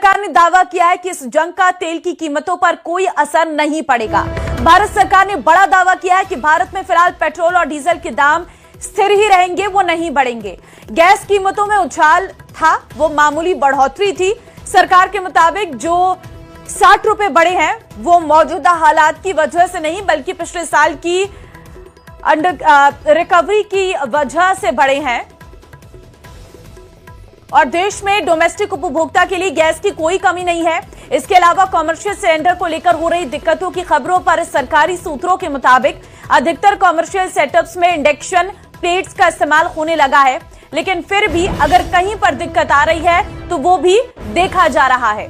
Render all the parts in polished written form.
सरकार ने दावा किया है कि इस जंग का तेल की कीमतों पर कोई असर नहीं पड़ेगा। भारत सरकार ने बड़ा दावा किया है कि भारत में फिलहाल पेट्रोल और डीजल के दाम स्थिर ही रहेंगे, वो नहीं बढ़ेंगे। गैस कीमतों में उछाल था, वो मामूली बढ़ोतरी थी। सरकार के मुताबिक जो 60 रुपए बढ़े हैं वो मौजूदा हालात की वजह से नहीं बल्कि पिछले साल की रिकवरी की वजह से बढ़े हैं और देश में डोमेस्टिक उपभोक्ता के लिए गैस की कोई कमी नहीं है। इसके अलावा कॉमर्शियल सिलेंडर को लेकर हो रही दिक्कतों की खबरों पर सरकारी सूत्रों के मुताबिक अधिकतर कॉमर्शियल सेटअप्स में इंडक्शन प्लेट्स का इस्तेमाल होने लगा है, लेकिन फिर भी अगर कहीं पर दिक्कत आ रही है तो वो भी देखा जा रहा है।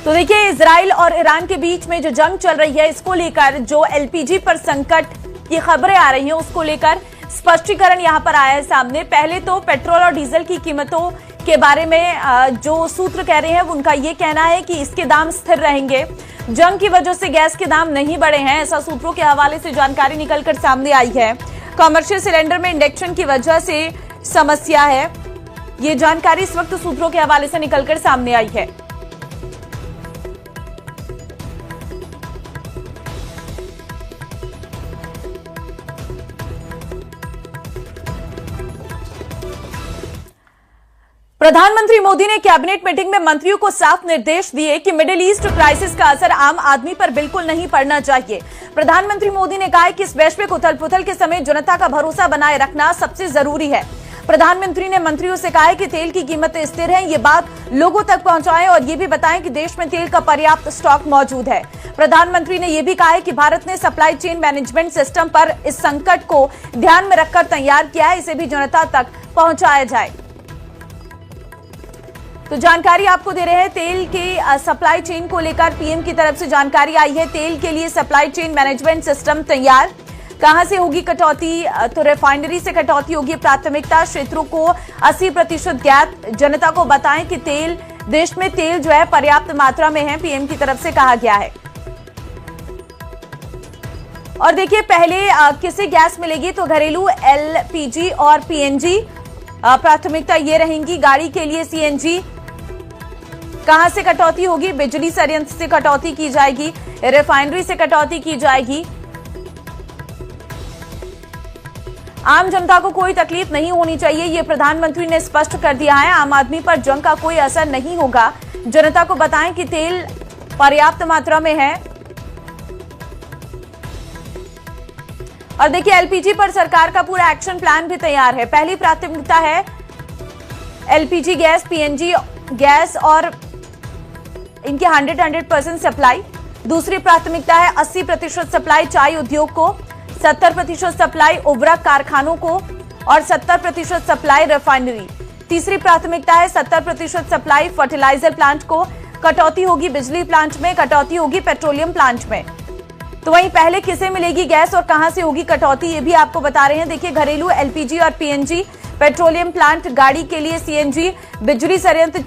तो देखिए, इजराइल और ईरान के बीच में जो जंग चल रही है, इसको लेकर जो एलपीजी पर संकट की खबरें आ रही हैं, उसको लेकर स्पष्टीकरण यहां पर आया है सामने। पहले तो पेट्रोल और डीजल की कीमतों के बारे में जो सूत्र कह रहे हैं, उनका ये कहना है कि इसके दाम स्थिर रहेंगे। जंग की वजह से गैस के दाम नहीं बढ़े हैं, ऐसा सूत्रों के हवाले से जानकारी निकलकर सामने आई है। कमर्शियल सिलेंडर में इंडक्शन की वजह से समस्या है, ये जानकारी इस वक्त सूत्रों के हवाले से निकलकर सामने आई है। प्रधानमंत्री मोदी ने कैबिनेट मीटिंग में मंत्रियों को साफ निर्देश दिए कि मिडिल ईस्ट क्राइसिस का असर आम आदमी पर बिल्कुल नहीं पड़ना चाहिए। प्रधानमंत्री मोदी ने कहा कि इस वैश्विक उथल-पुथल के समय जनता का भरोसा बनाए रखना सबसे जरूरी है। प्रधानमंत्री ने मंत्रियों से कहा है कि तेल की कीमतें स्थिर हैं, ये बात लोगों तक पहुंचाएं और ये भी बताएं कि देश में तेल का पर्याप्त स्टॉक मौजूद है। प्रधानमंत्री ने यह भी कहा है कि भारत ने सप्लाई चेन मैनेजमेंट सिस्टम पर इस संकट को ध्यान में रखकर तैयार किया है, इसे भी जनता तक पहुंचाया जाए। तो जानकारी आपको दे रहे हैं तेल के सप्लाई चेन को लेकर पीएम की तरफ से जानकारी आई है। तेल के लिए सप्लाई चेन मैनेजमेंट सिस्टम तैयार। कहां से होगी कटौती? तो रिफाइनरी से कटौती होगी। प्राथमिकता क्षेत्रों को 80% ज्ञात। जनता को बताएं कि तेल देश में तेल जो है पर्याप्त मात्रा में है, पीएम की तरफ से कहा गया है। और देखिए, पहले किसे गैस मिलेगी? तो घरेलू एलपीजी और पीएनजी प्राथमिकता ये रहेंगी। गाड़ी के लिए सीएनजी। कहां से कटौती होगी? बिजली संयंत्र से कटौती की जाएगी, रिफाइनरी से कटौती की जाएगी। आम जनता को कोई तकलीफ नहीं होनी चाहिए, ये प्रधानमंत्री ने स्पष्ट कर दिया है। आम आदमी पर जंग का कोई असर नहीं होगा। जनता को बताएं कि तेल पर्याप्त मात्रा में है। और देखिए, एलपीजी पर सरकार का पूरा एक्शन प्लान भी तैयार है। पहली प्राथमिकता है एलपीजी गैस, पीएनजी गैस और इनकी 100% सप्लाई। दूसरी प्राथमिकता है 80% सप्लाई चाय उद्योग को, 70% सप्लाई उर्वरक कारखानों को और 70% सप्लाई रिफाइनरी। तीसरी प्राथमिकता है 70% सप्लाई फर्टिलाइजर प्लांट को। कटौती होगी बिजली प्लांट में, कटौती होगी पेट्रोलियम प्लांट में। तो वहीं पहले किसे मिलेगी गैस और कहां से होगी कटौती, ये भी आपको बता रहे हैं। देखिए, घरेलू एलपीजी और पीएनजी, पेट्रोलियम प्लांट, गाड़ी के लिए सीएनजी, बिजली संयंत्र,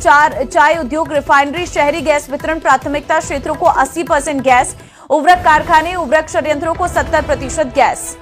चाय उद्योग, रिफाइनरी, शहरी गैस वितरण प्राथमिकता क्षेत्रों को 80% गैस, उर्वरक कारखाने, उर्वरक संयंत्रों को 70% गैस।